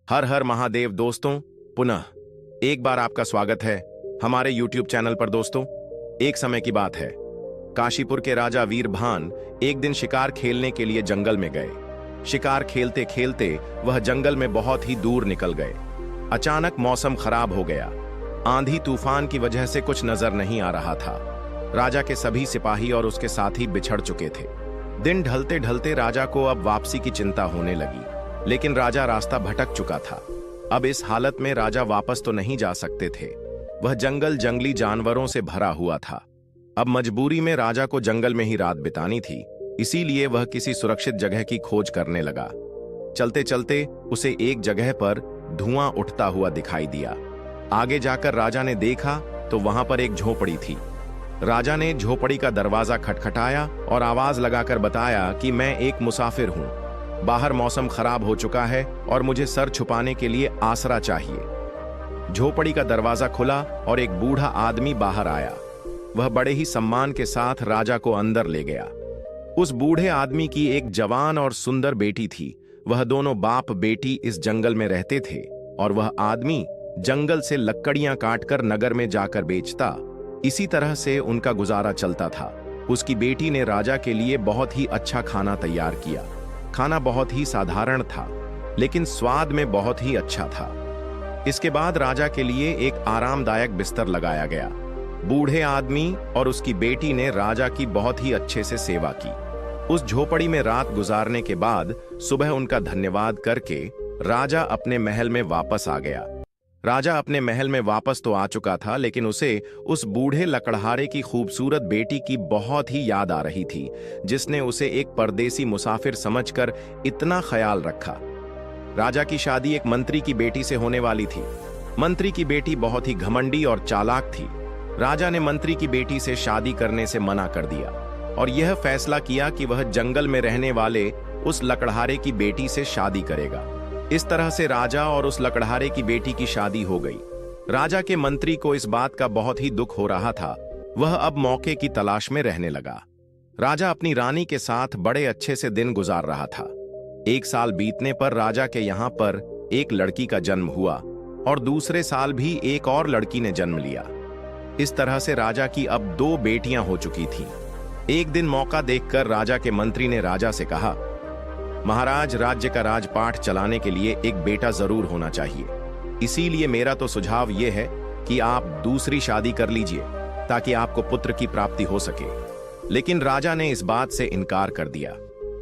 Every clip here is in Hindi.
हर हर महादेव दोस्तों, पुनः एक बार आपका स्वागत है हमारे YouTube चैनल पर। दोस्तों, एक समय की बात है, काशीपुर के राजा वीरभान एक दिन शिकार खेलने के लिए जंगल में गए। शिकार खेलते खेलते वह जंगल में बहुत ही दूर निकल गए। अचानक मौसम खराब हो गया। आंधी तूफान की वजह से कुछ नजर नहीं आ रहा था। राजा के सभी सिपाही और उसके साथी बिछड़ चुके थे। दिन ढलते ढलते राजा को अब वापसी की चिंता होने लगी, लेकिन राजा रास्ता भटक चुका था। अब इस हालत में राजा वापस तो नहीं जा सकते थे। वह जंगल जंगली जानवरों से भरा हुआ था। अब मजबूरी में राजा को जंगल में ही रात बितानी थी, इसीलिए वह किसी सुरक्षित जगह की खोज करने लगा। चलते चलते उसे एक जगह पर धुआं उठता हुआ दिखाई दिया। आगे जाकर राजा ने देखा तो वहां पर एक झोपड़ी थी। राजा ने झोपड़ी का दरवाजा खटखटाया और आवाज लगाकर बताया कि मैं एक मुसाफिर हूं। बाहर मौसम खराब हो चुका है और मुझे सर छुपाने के लिए आसरा चाहिए। झोपड़ी का दरवाजा खुला और एक बूढ़ा आदमी बाहर आया। वह बड़े ही सम्मान के साथ राजा को अंदर ले गया। उस बूढ़े आदमी की एक जवान और सुंदर बेटी थी। वह दोनों बाप बेटी इस जंगल में रहते थे और वह आदमी जंगल से लकड़ियां काटकर नगर में जाकर बेचता। इसी तरह से उनका गुजारा चलता था। उसकी बेटी ने राजा के लिए बहुत ही अच्छा खाना तैयार किया। खाना बहुत ही साधारण था, लेकिन स्वाद में बहुत ही अच्छा था। इसके बाद राजा के लिए एक आरामदायक बिस्तर लगाया गया। बूढ़े आदमी और उसकी बेटी ने राजा की बहुत ही अच्छे से सेवा की। उस झोपड़ी में रात गुजारने के बाद सुबह उनका धन्यवाद करके राजा अपने महल में वापस आ गया। राजा अपने महल में वापस तो आ चुका था, लेकिन उसे उस बूढ़े लकड़हारे की खूबसूरत बेटी की बहुत ही याद आ रही थी, जिसने उसे एक परदेसी मुसाफिर समझकर इतना ख्याल रखा। राजा की शादी एक मंत्री की बेटी से होने वाली थी। मंत्री की बेटी बहुत ही घमंडी और चालाक थी। राजा ने मंत्री की बेटी से शादी करने से मना कर दिया और यह फैसला किया कि वह जंगल में रहने वाले उस लकड़हारे की बेटी से शादी करेगा। इस तरह से राजा और उस लकड़हारे की बेटी की शादी हो गई। राजा के मंत्री को इस बात का बहुत ही दुख हो रहा था। वह अब मौके की तलाश में रहने लगा। राजा अपनी रानी के साथ बड़े अच्छे से दिन गुजार रहा था। एक साल बीतने पर राजा के यहाँ पर एक लड़की का जन्म हुआ और दूसरे साल भी एक और लड़की ने जन्म लिया। इस तरह से राजा की अब 2 बेटियां हो चुकी थीं। एक दिन मौका देखकर राजा के मंत्री ने राजा से कहा, महाराज, राज्य का राजपाट चलाने के लिए एक बेटा जरूर होना चाहिए। इसीलिए मेरा तो सुझाव यह है कि आप दूसरी शादी कर लीजिए ताकि आपको पुत्र की प्राप्ति हो सके। लेकिन राजा ने इस बात से इनकार कर दिया।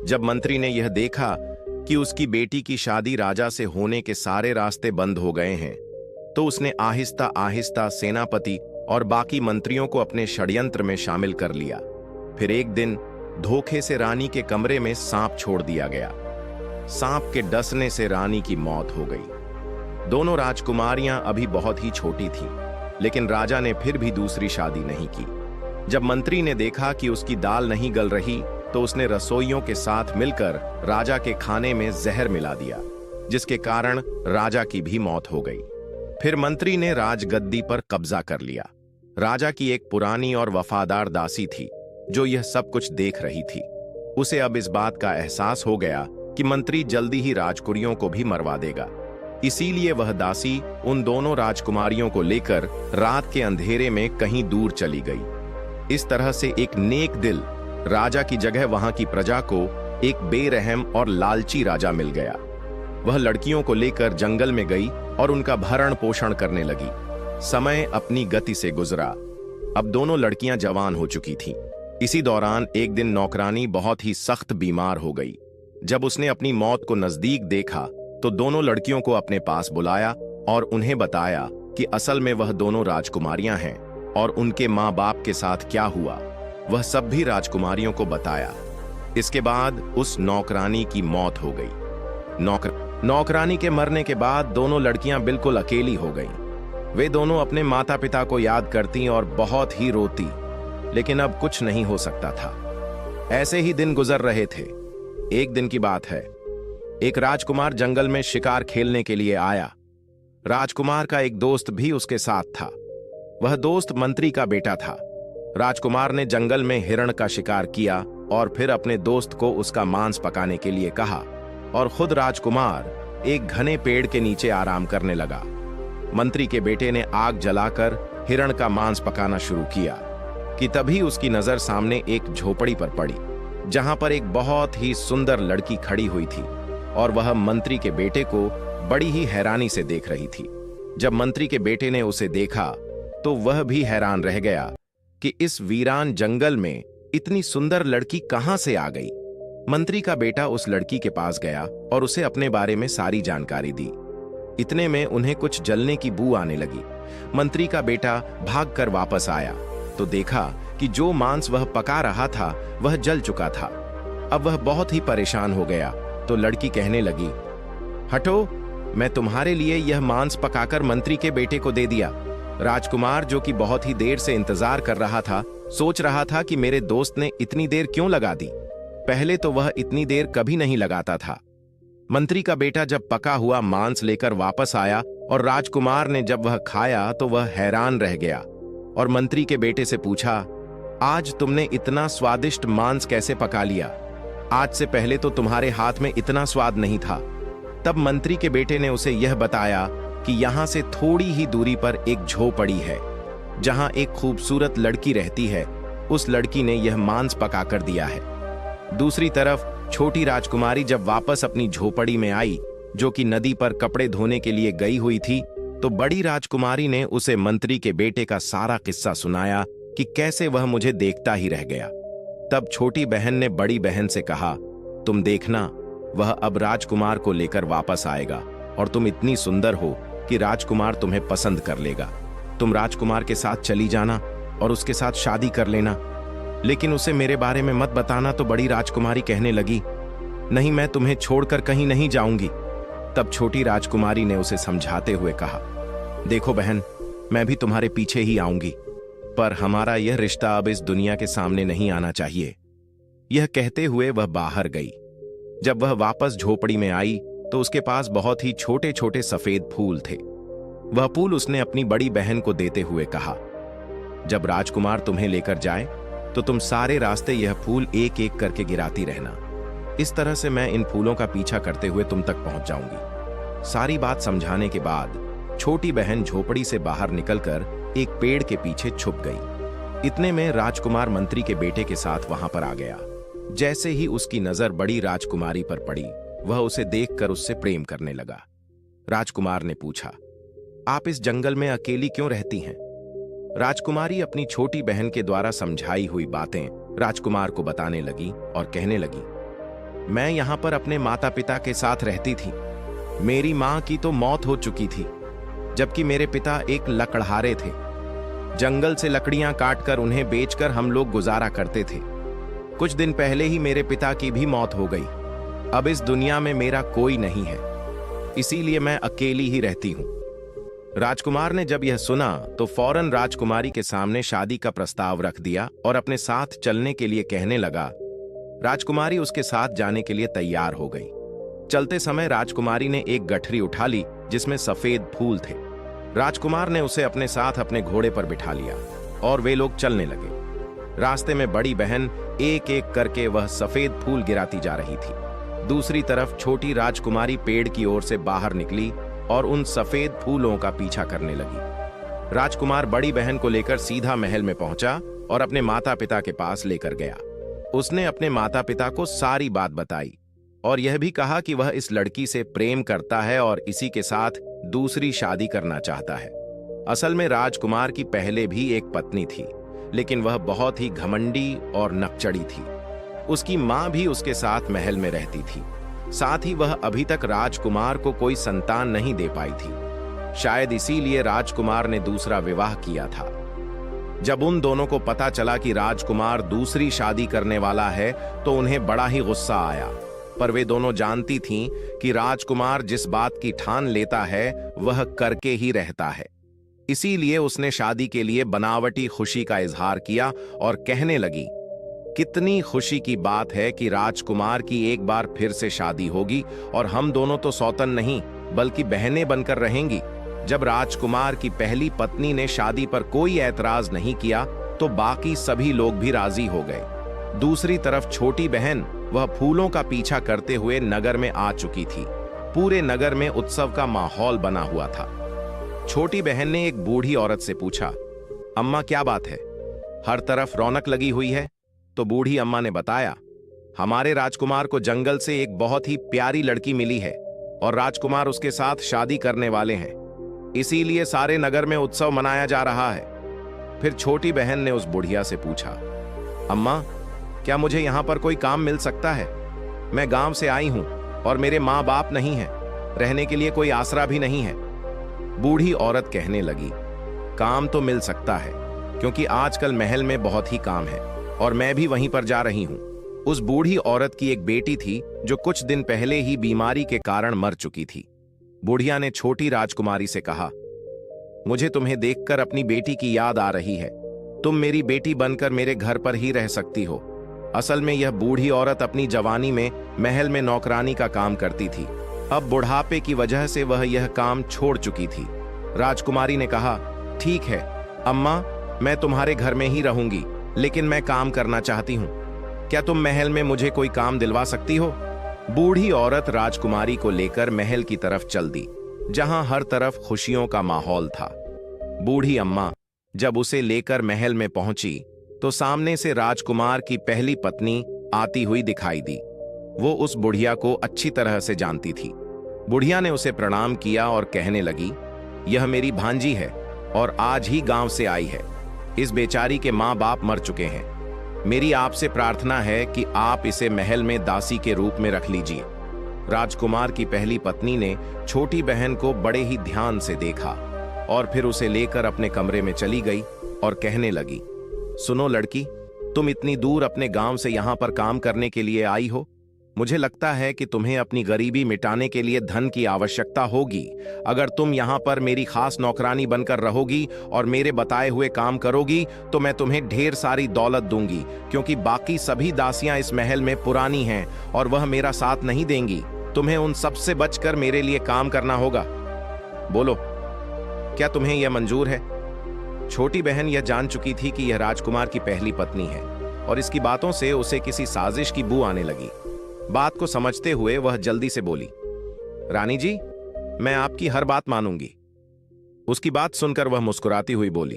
जब मंत्री ने यह देखा कि उसकी बेटी की शादी राजा से होने के सारे रास्ते बंद हो गए हैं, तो उसने आहिस्ता आहिस्ता सेनापति और बाकी मंत्रियों को अपने षड्यंत्र में शामिल कर लिया। फिर एक दिन धोखे से रानी के कमरे में सांप छोड़ दिया गया। सांप के डसने से रानी की मौत हो गई। दोनों राजकुमारियां अभी बहुत ही छोटी थीं, लेकिन राजा ने फिर भी दूसरी शादी नहीं की। जब मंत्री ने देखा कि उसकी दाल नहीं गल रही, तो उसने रसोइयों के साथ मिलकर राजा के खाने में जहर मिला दिया, जिसके कारण राजा की भी मौत हो गई। फिर मंत्री ने राजगद्दी पर कब्जा कर लिया। राजा की एक पुरानी और वफादार दासी थी जो यह सब कुछ देख रही थी। उसे अब इस बात का एहसास हो गया कि मंत्री जल्दी ही राजकुमारियों को भी मरवा देगा। इसीलिए वह दासी उन दोनों राजकुमारियों को लेकर रात के अंधेरे में कहीं दूर चली गई। इस तरह से एक नेक दिल राजा की जगह वहां की प्रजा को एक बेरहम और लालची राजा मिल गया। वह लड़कियों को लेकर जंगल में गई और उनका भरण पोषण करने लगी। समय अपनी गति से गुजरा। अब दोनों लड़कियां जवान हो चुकी थीं। इसी दौरान एक दिन नौकरानी बहुत ही सख्त बीमार हो गई। जब उसने अपनी मौत को नजदीक देखा तो दोनों लड़कियों को अपने पास बुलाया और उन्हें बताया कि असल में वह दोनों राजकुमारियां हैं और उनके माँ बाप के साथ क्या हुआ वह सब भी राजकुमारियों को बताया। इसके बाद उस नौकरानी की मौत हो गई। नौकरानी के मरने के बाद दोनों लड़कियां बिल्कुल अकेली हो गईं। वे दोनों अपने माता पिता को याद करती और बहुत ही रोती, लेकिन अब कुछ नहीं हो सकता था। ऐसे ही दिन गुजर रहे थे। एक दिन की बात है, एक राजकुमार जंगल में शिकार खेलने के लिए आया। राजकुमार का एक दोस्त भी उसके साथ था। वह दोस्त मंत्री का बेटा था। राजकुमार ने जंगल में हिरण का शिकार किया और फिर अपने दोस्त को उसका मांस पकाने के लिए कहा और खुद राजकुमार एक घने पेड़ के नीचे आराम करने लगा। मंत्री के बेटे ने आग जलाकर हिरण का मांस पकाना शुरू किया कि तभी उसकी नजर सामने एक झोपड़ी पर पड़ी, जहां पर एक बहुत ही सुंदर लड़की खड़ी हुई थी और वह मंत्री के बेटे को बड़ी ही हैरानी से देख रही थी। जब मंत्री के बेटे ने उसे देखा तो वह भी हैरान रह गया कि इस वीरान जंगल में इतनी सुंदर लड़की कहां से आ गई। मंत्री का बेटा उस लड़की के पास गया और उसे अपने बारे में सारी जानकारी दी। इतने में उन्हें कुछ जलने की बू आने लगी। मंत्री का बेटा भागकर वापस आया तो देखा कि जो मांस वह पका रहा था वह जल चुका था। अब वह बहुत ही परेशान हो गया तो लड़की कहने लगी, हटो, मैं तुम्हारे लिए यह मांस पकाकर मंत्री के बेटे को दे दिया। राजकुमार, जो कि बहुत ही देर से इंतजार कर रहा था, सोच रहा था कि मेरे दोस्त ने इतनी देर क्यों लगा दी। पहले तो वह इतनी देर कभी नहीं लगाता था। मंत्री का बेटा जब पका हुआ मांस लेकर वापस आया और राजकुमार ने जब वह खाया तो वह हैरान रह गया और मंत्री के बेटे से पूछा, आज तुमने इतना स्वादिष्ट मांस कैसे पका लिया? आज से पहले तो तुम्हारे हाथ में इतना स्वाद नहीं था। तब मंत्री के बेटे ने उसे यह बताया कि यहां से थोड़ी ही दूरी पर एक झोपड़ी है, जहां एक खूबसूरत लड़की रहती है। उस लड़की ने यह मांस पकाकर दिया है। दूसरी तरफ छोटी राजकुमारी जब वापस अपनी झोपड़ी में आई, जो कि नदी पर कपड़े धोने के लिए गई हुई थी, तो बड़ी राजकुमारी ने उसे मंत्री के बेटे का सारा किस्सा सुनाया कि कैसे वह मुझे देखता ही रह गया। तब छोटी बहन ने बड़ी बहन से कहा, तुम देखना, वह अब राजकुमार को लेकर वापस आएगा और तुम इतनी सुंदर हो कि राजकुमार तुम्हें पसंद कर लेगा। तुम राजकुमार के साथ चली जाना और उसके साथ शादी कर लेना, लेकिन उसे मेरे बारे में मत बताना। तो बड़ी राजकुमारी कहने लगी, नहीं, मैं तुम्हें छोड़कर कहीं नहीं जाऊंगी। तब छोटी राजकुमारी ने उसे समझाते हुए कहा, देखो बहन, मैं भी तुम्हारे पीछे ही आऊंगी, पर हमारा यह रिश्ता अब इस दुनिया के सामने नहीं आना चाहिए। यह कहते हुए वह बाहर गई। जब वह वापस झोपड़ी में आई तो उसके पास बहुत ही छोटे छोटे सफेद फूल थे। वह फूल उसने अपनी बड़ी बहन को देते हुए कहा, जब राजकुमार तुम्हें लेकर जाए तो तुम सारे रास्ते यह फूल एक एक करके गिराती रहना। इस तरह से मैं इन फूलों का पीछा करते हुए तुम तक पहुंच जाऊंगी। सारी बात समझाने के बाद छोटी बहन झोपड़ी से बाहर निकलकर एक पेड़ के पीछे छुप गई। इतने में राजकुमार मंत्री के बेटे के साथ वहां पर आ गया। जैसे ही उसकी नजर बड़ी राजकुमारी पर पड़ी, वह उसे देखकर उससे प्रेम करने लगा। राजकुमार ने पूछा, आप इस जंगल में अकेली क्यों रहती हैं? राजकुमारी अपनी छोटी बहन के द्वारा समझाई हुई बातें राजकुमार को बताने लगी और कहने लगी, मैं यहां पर अपने माता पिता के साथ रहती थी। मेरी मां की तो मौत हो चुकी थी, जबकि मेरे पिता एक लकड़हारे थे। जंगल से लकड़ियां काटकर उन्हें बेचकर हम लोग गुजारा करते थे। कुछ दिन पहले ही मेरे पिता की भी मौत हो गई। अब इस दुनिया में मेरा कोई नहीं है, इसीलिए मैं अकेली ही रहती हूं। राजकुमार ने जब यह सुना तो फौरन राजकुमारी के सामने शादी का प्रस्ताव रख दिया और अपने साथ चलने के लिए कहने लगा। राजकुमारी उसके साथ जाने के लिए तैयार हो गई। चलते समय राजकुमारी ने एक गठरी उठा ली जिसमें सफेद फूल थे। राजकुमार ने उसे अपने साथ अपने घोड़े पर बिठा लिया और वे लोग चलने लगे। रास्ते में बड़ी बहन एक एक करके वह सफेद फूल गिराती जा रही थी। दूसरी तरफ छोटी राजकुमारी पेड़ की ओर से बाहर निकली और उन सफेद फूलों का पीछा करने लगी। राजकुमार बड़ी बहन को लेकर सीधा महल में पहुंचा और अपने माता पिता के पास लेकर गया। उसने अपने माता पिता को सारी बात बताई और यह भी कहा कि वह इस लड़की से प्रेम करता है और इसी के साथ दूसरी शादी करना चाहता है। असल में राजकुमार की पहले भी एक पत्नी थी, लेकिन वह बहुत ही घमंडी और नकचड़ी थी। उसकी मां भी उसके साथ महल में रहती थी। साथ ही वह अभी तक राजकुमार को कोई संतान नहीं दे पाई थी। शायद इसीलिए राजकुमार ने दूसरा विवाह किया था। जब उन दोनों को पता चला कि राजकुमार दूसरी शादी करने वाला है तो उन्हें बड़ा ही गुस्सा आया, पर वे दोनों जानती थीं कि राजकुमार जिस बात की ठान लेता है वह करके ही रहता है। इसीलिए उसने शादी के लिए बनावटी खुशी का इजहार किया और कहने लगी, कितनी खुशी की बात है कि राजकुमार की एक बार फिर से शादी होगी और हम दोनों तो सौतन नहीं बल्कि बहनें बनकर रहेंगी। जब राजकुमार की पहली पत्नी ने शादी पर कोई ऐतराज नहीं किया तो बाकी सभी लोग भी राजी हो गए। दूसरी तरफ छोटी बहन वह फूलों का पीछा करते हुए नगर में आ चुकी थी। पूरे नगर में उत्सव का माहौल बना हुआ था। छोटी बहन ने एक बूढ़ी औरत से पूछा, अम्मा क्या बात है, हर तरफ रौनक लगी हुई है? तो बूढ़ी अम्मा ने बताया, हमारे राजकुमार को जंगल से एक बहुत ही प्यारी लड़की मिली है और राजकुमार उसके साथ शादी करने वाले हैं, इसीलिए सारे नगर में उत्सव मनाया जा रहा है। फिर छोटी बहन ने उस बुढ़िया से पूछा, अम्मा क्या मुझे यहां पर कोई काम मिल सकता है? मैं गांव से आई हूं और मेरे माँ बाप नहीं हैं, रहने के लिए कोई आसरा भी नहीं है। बूढ़ी औरत कहने लगी, काम तो मिल सकता है, क्योंकि आजकल महल में बहुत ही काम है और मैं भी वहीं पर जा रही हूं। उस बूढ़ी औरत की एक बेटी थी जो कुछ दिन पहले ही बीमारी के कारण मर चुकी थी। बुढ़िया ने छोटी राजकुमारी से कहा, मुझे तुम्हें देखकर अपनी बेटी की याद आ रही है, तुम मेरी बेटी बनकर मेरे घर पर ही रह सकती हो। असल में यह बूढ़ी औरत अपनी जवानी में महल में नौकरानी का काम करती थी, अब बुढ़ापे की वजह से वह यह काम छोड़ चुकी थी। राजकुमारी ने कहा, ठीक है अम्मा, मैं तुम्हारे घर में ही रहूंगी, लेकिन मैं काम करना चाहती हूँ, क्या तुम महल में मुझे कोई काम दिलवा सकती हो? बूढ़ी औरत राजकुमारी को लेकर महल की तरफ चल दी, जहां हर तरफ खुशियों का माहौल था। बूढ़ी अम्मा जब उसे लेकर महल में पहुंची तो सामने से राजकुमार की पहली पत्नी आती हुई दिखाई दी। वो उस बुढ़िया को अच्छी तरह से जानती थी। बुढ़िया ने उसे प्रणाम किया और कहने लगी, यह मेरी भांजी है और आज ही गांव से आई है। इस बेचारी के माँ बाप मर चुके हैं। मेरी आपसे प्रार्थना है कि आप इसे महल में दासी के रूप में रख लीजिए। राजकुमार की पहली पत्नी ने छोटी बहन को बड़े ही ध्यान से देखा और फिर उसे लेकर अपने कमरे में चली गई और कहने लगी, सुनो लड़की, तुम इतनी दूर अपने गांव से यहां पर काम करने के लिए आई हो। मुझे लगता है कि तुम्हें अपनी गरीबी मिटाने के लिए धन की आवश्यकता होगी। अगर तुम यहाँ पर मेरी खास नौकरानी बनकर रहोगी और मेरे बताए हुए काम करोगी तो मैं तुम्हें ढेर सारी दौलत दूंगी, क्योंकि बाकी सभी दासियां इस महल में पुरानी हैं और वह मेरा साथ नहीं देंगी। तुम्हें उन सबसे बचकर मेरे लिए काम करना होगा। बोलो, क्या तुम्हें यह मंजूर है? छोटी बहन यह जान चुकी थी कि यह राजकुमार की पहली पत्नी है और इसकी बातों से उसे किसी साजिश की बू आने लगी। बात को समझते हुए वह जल्दी से बोली, रानी जी, मैं आपकी हर बात मानूंगी। उसकी बात सुनकर वह मुस्कुराती हुई बोली,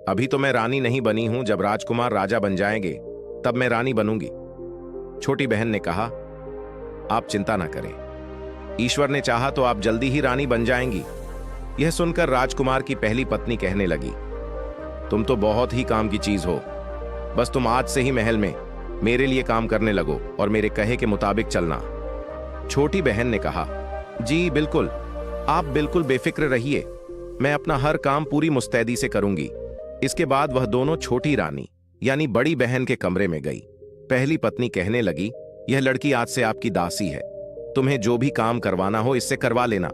अभी तो मैं रानी नहीं बनी हूं, जब राजकुमार राजा बन जाएंगे तब मैं रानी बनूंगी। छोटी बहन ने कहा, आप चिंता ना करें, ईश्वर ने चाहा तो आप जल्दी ही रानी बन जाएंगी। यह सुनकर राजकुमार की पहली पत्नी कहने लगी, तुम तो बहुत ही काम की चीज हो, बस तुम आज से ही महल में मेरे लिए काम करने लगो और मेरे कहे के मुताबिक चलना। छोटी बहन ने कहा, जी बिल्कुल, आप बिल्कुल बेफिक्र रहिए, मैं अपना हर काम पूरी मुस्तैदी से करूंगी। इसके बाद वह दोनों छोटी रानी यानी बड़ी बहन के कमरे में गई। पहली पत्नी कहने लगी, यह लड़की आज से आपकी दासी है, तुम्हें जो भी काम करवाना हो इससे करवा लेना।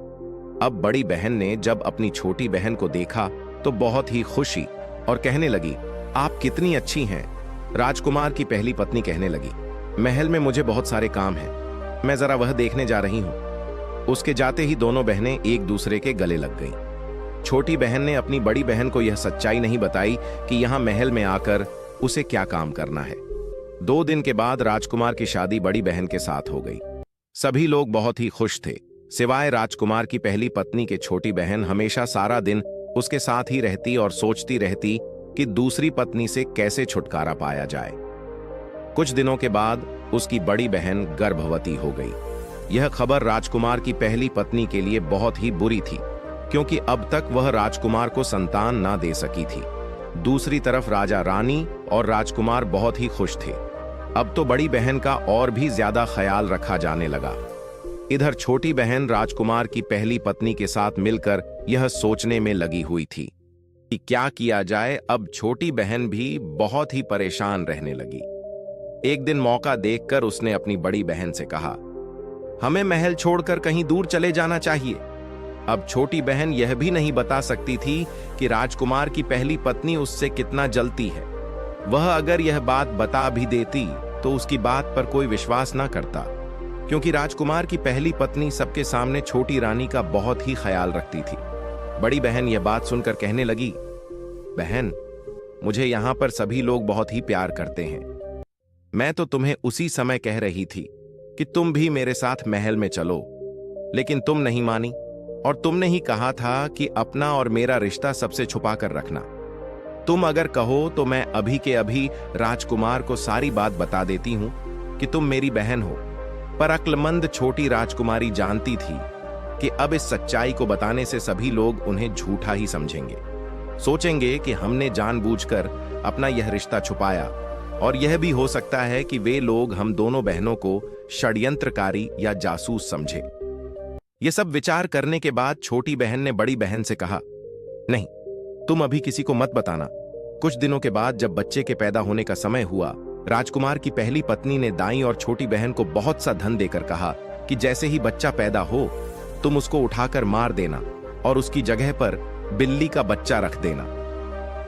अब बड़ी बहन ने जब अपनी छोटी बहन को देखा तो बहुत ही खुशी और कहने लगी, आप कितनी अच्छी हैं। राजकुमार की पहली पत्नी कहने लगी, महल में मुझे बहुत सारे काम हैं, मैं जरा वह देखने जा रही हूं। उसके जाते ही दोनों बहनें एक दूसरे के गले लग गईं। छोटी बहन ने अपनी बड़ी बहन को यह सच्चाई नहीं बताई कि यहां महल में आकर उसे क्या काम करना है। 2 दिन के बाद राजकुमार की शादी बड़ी बहन के साथ हो गई। सभी लोग बहुत ही खुश थे, सिवाय राजकुमार की पहली पत्नी के। छोटी बहन हमेशा सारा दिन उसके साथ ही रहती और सोचती रहती कि दूसरी पत्नी से कैसे छुटकारा पाया जाए। कुछ दिनों के बाद उसकी बड़ी बहन गर्भवती हो गई। यह खबर राजकुमार की पहली पत्नी के लिए बहुत ही बुरी थी, क्योंकि अब तक वह राजकुमार को संतान ना दे सकी थी। दूसरी तरफ राजा रानी और राजकुमार बहुत ही खुश थे। अब तो बड़ी बहन का और भी ज्यादा ख्याल रखा जाने लगा। इधर छोटी बहन राजकुमार की पहली पत्नी के साथ मिलकर यह सोचने में लगी हुई थी कि क्या किया जाए। अब छोटी बहन भी बहुत ही परेशान रहने लगी। एक दिन मौका देखकर उसने अपनी बड़ी बहन से कहा, हमें महल छोड़कर कहीं दूर चले जाना चाहिए। अब छोटी बहन यह भी नहीं बता सकती थी कि राजकुमार की पहली पत्नी उससे कितना जलती है। वह अगर यह बात बता भी देती तो उसकी बात पर कोई विश्वास ना करता, क्योंकि राजकुमार की पहली पत्नी सबके सामने छोटी रानी का बहुत ही ख्याल रखती थी। बड़ी बहन यह बात सुनकर कहने लगी, बहन, मुझे यहां पर सभी लोग बहुत ही प्यार करते हैं। मैं तो तुम्हें उसी समय कह रही थी कि तुम भी मेरे साथ महल में चलो। लेकिन तुम नहीं मानी, और तुमने ही कहा था कि अपना और मेरा रिश्ता सबसे छुपा कर रखना। तुम अगर कहो तो मैं अभी के अभी राजकुमार को सारी बात बता देती हूं कि तुम मेरी बहन हो। पर अक्लमंद छोटी राजकुमारी जानती थी कि अब इस सच्चाई को बताने से सभी लोग उन्हें झूठा ही समझेंगे, सोचेंगे कि हमने जानबूझकर अपना यह रिश्ता छुपाया, और यह भी हो सकता है कि वे लोग हम दोनों बहनों को षड्यंत्रकारी या जासूस समझे। यह सब विचार करने के बाद छोटी बहन ने बड़ी बहन से कहा, नहीं, तुम अभी किसी को मत बताना। कुछ दिनों के बाद जब बच्चे के पैदा होने का समय हुआ, राजकुमार की पहली पत्नी ने दाई और छोटी बहन को बहुत सा धन देकर कहा कि जैसे ही बच्चा पैदा हो तुम उसको उठाकर मार देना और उसकी जगह पर बिल्ली का बच्चा रख देना।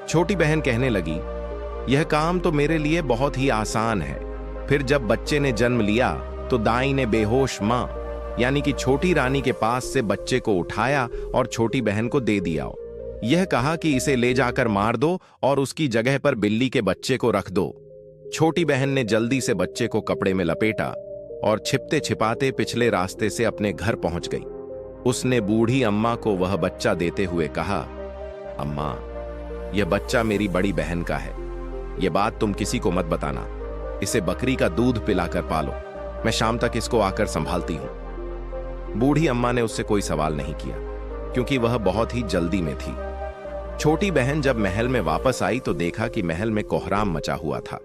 छोटी बहन कहने लगी, यह काम तो मेरे लिए बहुत ही आसान है। फिर जब बच्चे ने जन्म लिया तो दाई ने बेहोश मां यानी कि छोटी रानी के पास से बच्चे को उठाया और छोटी बहन को दे दिया। यह कहा कि इसे ले जाकर मार दो और उसकी जगह पर बिल्ली के बच्चे को रख दो। छोटी बहन ने जल्दी से बच्चे को कपड़े में लपेटा और छिपते छिपाते पिछले रास्ते से अपने घर पहुंच गई। उसने बूढ़ी अम्मा को वह बच्चा देते हुए कहा, अम्मा, यह बच्चा मेरी बड़ी बहन का है। यह बात तुम किसी को मत बताना। इसे बकरी का दूध पिलाकर पालो। मैं शाम तक इसको आकर संभालती हूं। बूढ़ी अम्मा ने उससे कोई सवाल नहीं किया, क्योंकि वह बहुत ही जल्दी में थी। छोटी बहन जब महल में वापस आई तो देखा कि महल में कोहराम मचा हुआ था।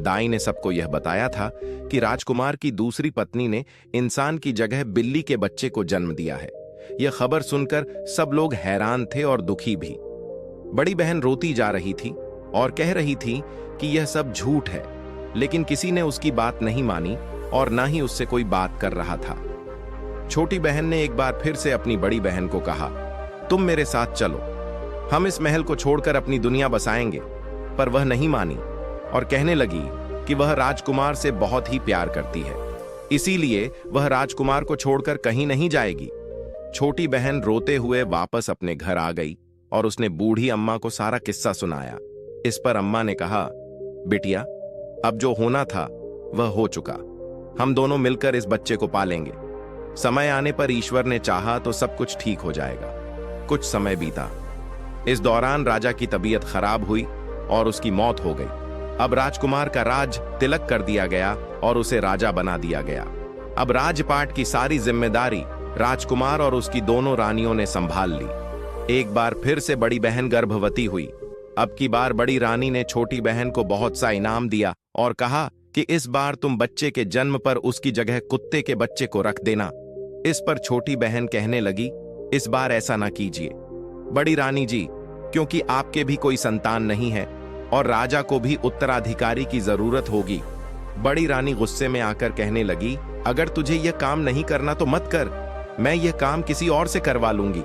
दाई ने सबको यह बताया था कि राजकुमार की दूसरी पत्नी ने इंसान की जगह बिल्ली के बच्चे को जन्म दिया है। यह खबर सुनकर सब लोग हैरान थे और दुखी भी। बड़ी बहन रोती जा रही थी और कह रही थी कि यह सब झूठ है, लेकिन किसी ने उसकी बात नहीं मानी और ना ही उससे कोई बात कर रहा था। छोटी बहन ने एक बार फिर से अपनी बड़ी बहन को कहा, तुम मेरे साथ चलो, हम इस महल को छोड़कर अपनी दुनिया बसाएंगे। पर वह नहीं मानी और कहने लगी कि वह राजकुमार से बहुत ही प्यार करती है, इसीलिए वह राजकुमार को छोड़कर कहीं नहीं जाएगी। छोटी बहन रोते हुए वापस अपने घर आ गई और उसने बूढ़ी अम्मा को सारा किस्सा सुनाया। इस पर अम्मा ने कहा, बिटिया, अब जो होना था वह हो चुका। हम दोनों मिलकर इस बच्चे को पालेंगे। समय आने पर ईश्वर ने चाहा तो सब कुछ ठीक हो जाएगा। कुछ समय बीता। इस दौरान राजा की तबीयत खराब हुई और उसकी मौत हो गई। अब राजकुमार का राज तिलक कर दिया गया और उसे राजा बना दिया गया। अब राजपाट की सारी जिम्मेदारी राजकुमार और उसकी दोनों रानियों ने संभाल ली। एक बार फिर से बड़ी बहन गर्भवती हुई। अब की बार बड़ी रानी ने छोटी बहन को बहुत सा इनाम दिया और कहा कि इस बार तुम बच्चे के जन्म पर उसकी जगह कुत्ते के बच्चे को रख देना। इस पर छोटी बहन कहने लगी, इस बार ऐसा ना कीजिए बड़ी रानी जी, क्योंकि आपके भी कोई संतान नहीं है और राजा को भी उत्तराधिकारी की जरूरत होगी। बड़ी रानी गुस्से में आकर कहने लगी, अगर तुझे यह काम नहीं करना तो मत कर, मैं यह काम किसी और से करवा लूंगी।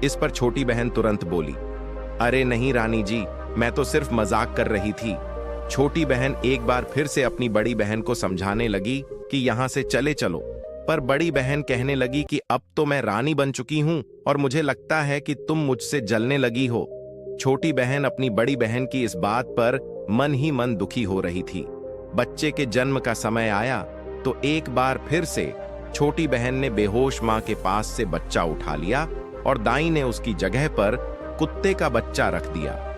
इस पर छोटी बहन तुरंत बोली, अरे नहीं रानी जी, मैं तो सिर्फ मजाक कर रही थी। छोटी बहन एक बार फिर से अपनी बड़ी बहन को समझाने लगी कि यहां से चले चलो, पर बड़ी बहन कहने लगी कि अब तो मैं रानी बन चुकी हूं और मुझे लगता है कि तुम मुझसे जलने लगी हो। छोटी बहन अपनी बड़ी बहन की इस बात पर मन ही मन दुखी हो रही थी। बच्चे के जन्म का समय आया तो एक बार फिर से छोटी बहन ने बेहोश मां के पास से बच्चा उठा लिया और दाई ने उसकी जगह पर कुत्ते का बच्चा रख दिया।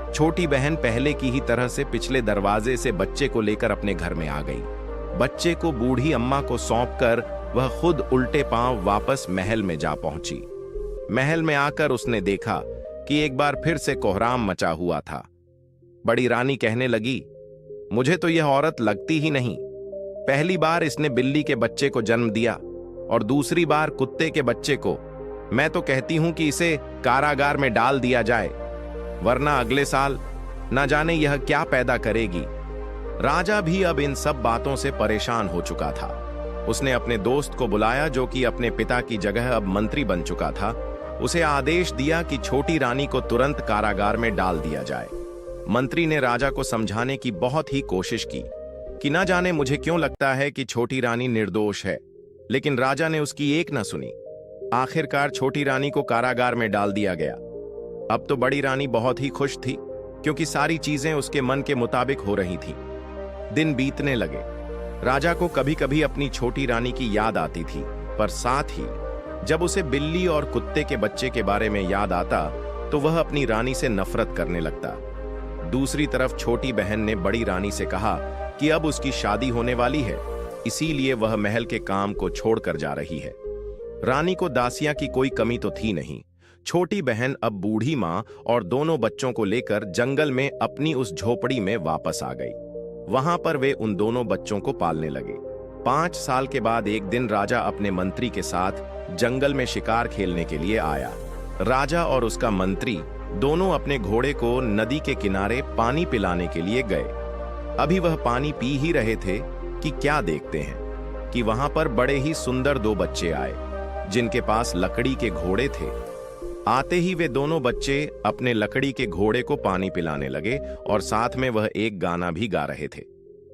छोटी बहन पहले की ही तरह से पिछले दरवाजे से बच्चे को लेकर अपने घर में आ गई। बच्चे को बूढ़ी अम्मा को सौंपकर वह खुद उल्टे पांव वापस महल में जा पहुंची। महल में आकर उसने देखा कि एक बार फिर से कोहराम मचा हुआ था। बड़ी रानी कहने लगी, मुझे तो यह औरत लगती ही नहीं। पहली बार इसने बिल्ली के बच्चे को जन्म दिया और दूसरी बार कुत्ते के बच्चे को। मैं तो कहती हूं कि इसे कारागार में डाल दिया जाए, वरना अगले साल न जाने यह क्या पैदा करेगी। राजा भी अब इन सब बातों से परेशान हो चुका था। उसने अपने दोस्त को बुलाया जो कि अपने पिता की जगह अब मंत्री बन चुका था। उसे आदेश दिया कि छोटी रानी को तुरंत कारागार में डाल दिया जाए। मंत्री ने राजा को समझाने की बहुत ही कोशिश की कि न जाने मुझे क्यों लगता है कि छोटी रानी निर्दोष है, लेकिन राजा ने उसकी एक न सुनी। आखिरकार छोटी रानी को कारागार में डाल दिया गया। अब तो बड़ी रानी बहुत ही खुश थी, क्योंकि सारी चीजें उसके मन के मुताबिक हो रही थी। दिन बीतने लगे। राजा को कभी कभी अपनी छोटी रानी की याद आती थी, पर साथ ही जब उसे बिल्ली और कुत्ते के बच्चे के बारे में याद आता तो वह अपनी रानी से नफरत करने लगता। दूसरी तरफ छोटी बहन ने बड़ी रानी से कहा कि अब उसकी शादी होने वाली है, इसीलिए वह महल के काम को छोड़कर जा रही है। रानी को दासियां की कोई कमी तो थी नहीं। छोटी बहन अब बूढ़ी मां और दोनों बच्चों को लेकर जंगल में अपनी उस झोपड़ी में वापस आ गई। वहां पर वे उन दोनों बच्चों को पालने लगे। 5 साल के बाद एक दिन राजा अपने मंत्री के साथ जंगल में शिकार खेलने के लिए आया। राजा और उसका मंत्री दोनों अपने घोड़े को नदी के किनारे पानी पिलाने के लिए गए। अभी वह पानी पी ही रहे थे कि क्या देखते हैं कि वहां पर बड़े ही सुंदर 2 बच्चे आए, जिनके पास लकड़ी के घोड़े थे। आते ही वे दोनों बच्चे अपने लकड़ी के घोड़े को पानी पिलाने लगे और साथ में वह एक गाना भी गा रहे थे,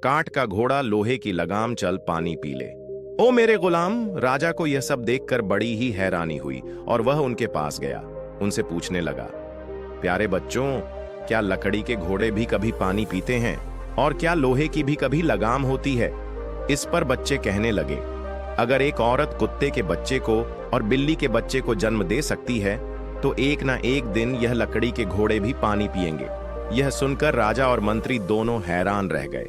काठ का घोड़ा लोहे की लगाम चल पानी पी ले। ओ मेरे गुलाम! राजा को यह सब देखकर बड़ी ही हैरानी हुई और वह उनके पास गया। उनसे पूछने लगा, प्यारे बच्चों, क्या लकड़ी के घोड़े भी कभी पानी पीते हैं और क्या लोहे की भी कभी लगाम होती है? इस पर बच्चे कहने लगे, अगर एक औरत कुत्ते के बच्चे को और बिल्ली के बच्चे को जन्म दे सकती है तो एक ना एक दिन यह लकड़ी के घोड़े भी पानी पिएंगे। यह सुनकर राजा और मंत्री दोनों हैरान रह गए।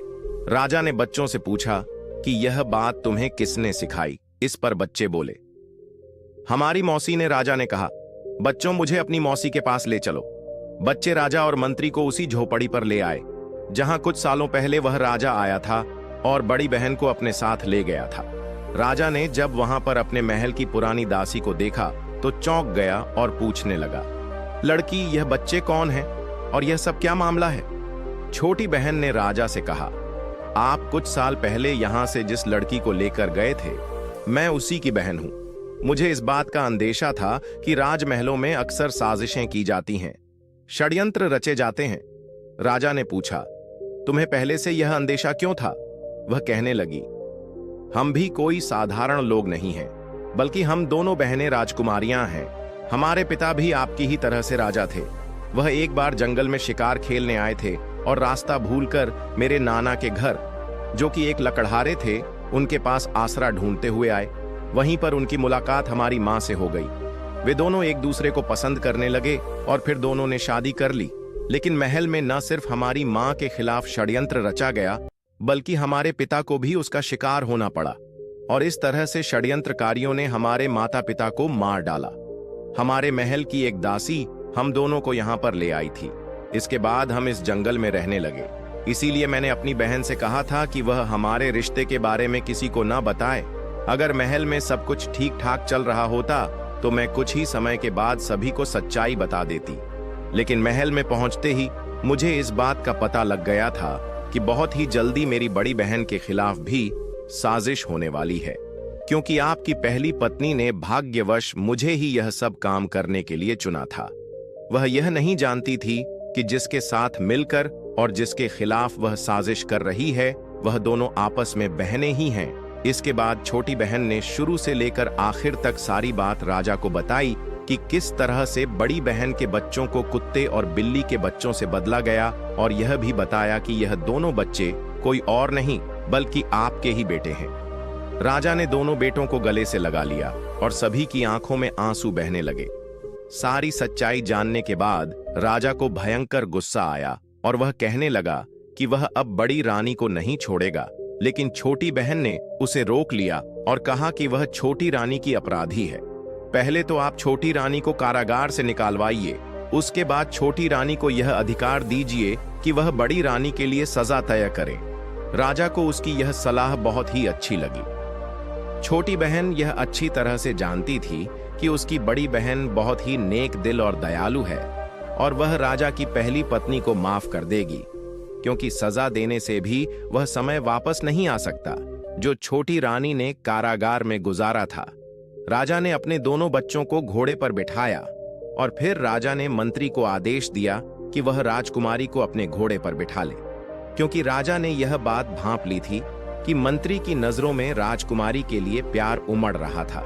राजा ने बच्चों से पूछा कि यह बात तुम्हें किसने सिखाई? इस पर बच्चे बोले, हमारी मौसी ने। राजा ने कहा, बच्चों, मुझे अपनी मौसी के पास ले चलो। बच्चे राजा और मंत्री को उसी झोपड़ी पर ले आए जहां कुछ सालों पहले वह राजा आया था और बड़ी बहन को अपने साथ ले गया था। राजा ने जब वहां पर अपने महल की पुरानी दासी को देखा तो चौंक गया और पूछने लगा, लड़की, यह बच्चे कौन हैं और यह सब क्या मामला है? छोटी बहन ने राजा से कहा, आप कुछ साल पहले यहां से जिस लड़की को लेकर गए थे, मैं उसी की बहन हूं। मुझे इस बात का अंदेशा था कि राजमहलों में अक्सर साजिशें की जाती हैं, षड्यंत्र रचे जाते हैं। राजा ने पूछा, तुम्हें पहले से यह अंदेशा क्यों था? वह कहने लगी, हम भी कोई साधारण लोग नहीं हैं, बल्कि हम दोनों बहनें राजकुमारियां हैं। हमारे पिता भी आपकी ही तरह से राजा थे। वह एक बार जंगल में शिकार खेलने आए थे और रास्ता भूलकर मेरे नाना के घर, जो कि एक लकड़हारे थे, उनके पास आसरा ढूंढते हुए आए। वहीं पर उनकी मुलाकात हमारी मां से हो गई। वे दोनों एक दूसरे को पसंद करने लगे और फिर दोनों ने शादी कर ली। लेकिन महल में न सिर्फ हमारी मां के खिलाफ षड्यंत्र रचा गया, बल्कि हमारे पिता को भी उसका शिकार होना पड़ा और इस तरह से षड्यंत्रकारियों ने हमारे माता पिता को मार डाला। हमारे महल की एक दासी हम दोनों को यहाँ पर ले आई थी। इसके बाद हम इस जंगल में रहने लगे। इसीलिए मैंने अपनी बहन से कहा था कि वह हमारे रिश्ते के बारे में किसी को न बताए। अगर महल में सब कुछ ठीक ठाक चल रहा होता तो मैं कुछ ही समय के बाद सभी को सच्चाई बता देती। लेकिन महल में पहुंचते ही मुझे इस बात का पता लग गया था कि बहुत ही जल्दी मेरी बड़ी बहन के खिलाफ भी साजिश होने वाली है, क्योंकि आपकी पहली पत्नी ने भाग्यवश मुझे ही यह सब काम करने के लिए चुना था। वह यह नहीं जानती थी कि जिसके साथ मिलकर और जिसके खिलाफ वह साजिश कर रही है, वह दोनों आपस में बहनें ही हैं। इसके बाद छोटी बहन ने शुरू से लेकर आखिर तक सारी बात राजा को बताई कि किस तरह से बड़ी बहन के बच्चों को कुत्ते और बिल्ली के बच्चों से बदला गया, और यह भी बताया कि यह दोनों बच्चे कोई और नहीं बल्कि आपके ही बेटे हैं। राजा ने दोनों बेटों को गले से लगा लिया और सभी की आंखों में आंसू बहने लगे। सारी सच्चाई जानने के बाद राजा को भयंकर गुस्सा आया और वह कहने लगा कि वह अब बड़ी रानी को नहीं छोड़ेगा। लेकिन छोटी बहन ने उसे रोक लिया और कहा कि वह छोटी रानी की अपराधी है। पहले तो आप छोटी रानी को कारागार से निकालवाइए, उसके बाद छोटी रानी को यह अधिकार दीजिए कि वह बड़ी रानी के लिए सजा तय करे। राजा को उसकी यह सलाह बहुत ही अच्छी लगी। छोटी बहन यह अच्छी तरह से जानती थी कि उसकी बड़ी बहन बहुत ही नेक दिल और दयालु है और वह राजा की पहली पत्नी को माफ कर देगी, क्योंकि सजा देने से भी वह समय वापस नहीं आ सकता जो छोटी रानी ने कारागार में गुजारा था। राजा ने अपने दोनों बच्चों को घोड़े पर बिठाया और फिर राजा ने मंत्री को आदेश दिया कि वह राजकुमारी को अपने घोड़े पर बिठा ले, क्योंकि राजा ने यह बात भांप ली थी कि मंत्री की नजरों में राजकुमारी के लिए प्यार उमड़ रहा था।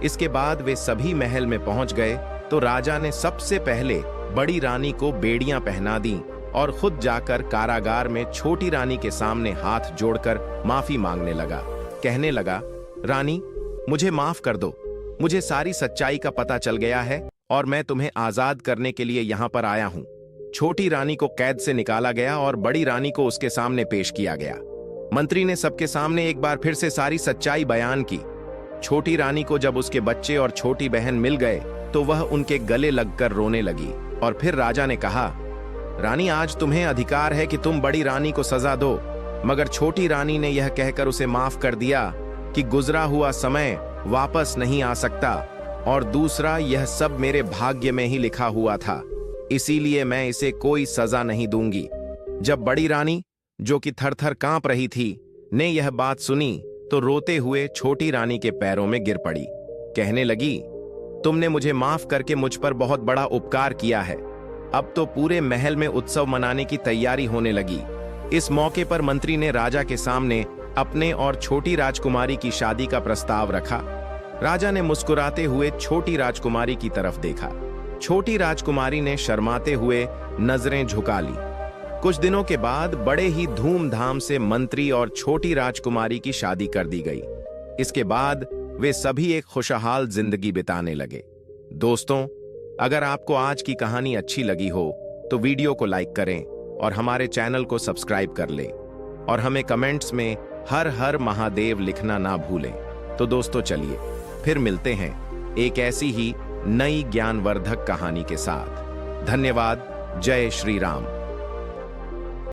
इसके बाद वे सभी महल में पहुंच गए तो राजा ने सबसे पहले बड़ी रानी को बेड़ियां पहना दी और खुद जाकर कारागार में छोटी रानी के सामने हाथ जोड़कर माफी मांगने लगा। कहने लगा, रानी, मुझे माफ कर दो, मुझे सारी सच्चाई का पता चल गया है और मैं तुम्हें आजाद करने के लिए यहाँ पर आया हूँ। छोटी रानी को कैद से निकाला गया और बड़ी रानी को उसके सामने पेश किया गया। मंत्री ने सबके सामने एक बार फिर से सारी सच्चाई बयान की। छोटी रानी को जब उसके बच्चे और छोटी बहन मिल गए तो वह उनके गले लगकर रोने लगी और फिर राजा ने कहा, रानी, आज तुम्हें अधिकार है कि तुम बड़ी रानी को सजा दो। मगर छोटी रानी ने यह कहकर उसे माफ कर दिया कि गुजरा हुआ समय वापस नहीं आ सकता और दूसरा, यह सब मेरे भाग्य में ही लिखा हुआ था, इसीलिए मैं इसे कोई सजा नहीं दूंगी। जब बड़ी रानी, जो कि थर-थर कांप रही थी, ने यह बात सुनी तो रोते हुए छोटी रानी के पैरों में गिर पड़ी। कहने लगी, तुमने मुझे माफ करके मुझ पर बहुत बड़ा उपकार किया है। अब तो पूरे महल में उत्सव मनाने की तैयारी होने लगी। इस मौके पर मंत्री ने राजा के सामने अपने और छोटी राजकुमारी की शादी का प्रस्ताव रखा। राजा ने मुस्कुराते हुए छोटी राजकुमारी की तरफ देखा। छोटी राजकुमारी ने शर्माते हुए नजरें झुका ली। कुछ दिनों के बाद बड़े ही धूमधाम से मंत्री और छोटी राजकुमारी की शादी कर दी गई। इसके बाद वे सभी एक खुशहाल जिंदगी बिताने लगे। दोस्तों, अगर आपको आज की कहानी अच्छी लगी हो तो वीडियो को लाइक करें और हमारे चैनल को सब्सक्राइब कर लें और हमें कमेंट्स में हर हर महादेव लिखना ना भूलें। तो दोस्तों, चलिए फिर मिलते हैं एक ऐसी ही नई ज्ञानवर्धक कहानी के साथ। धन्यवाद। जय श्री राम।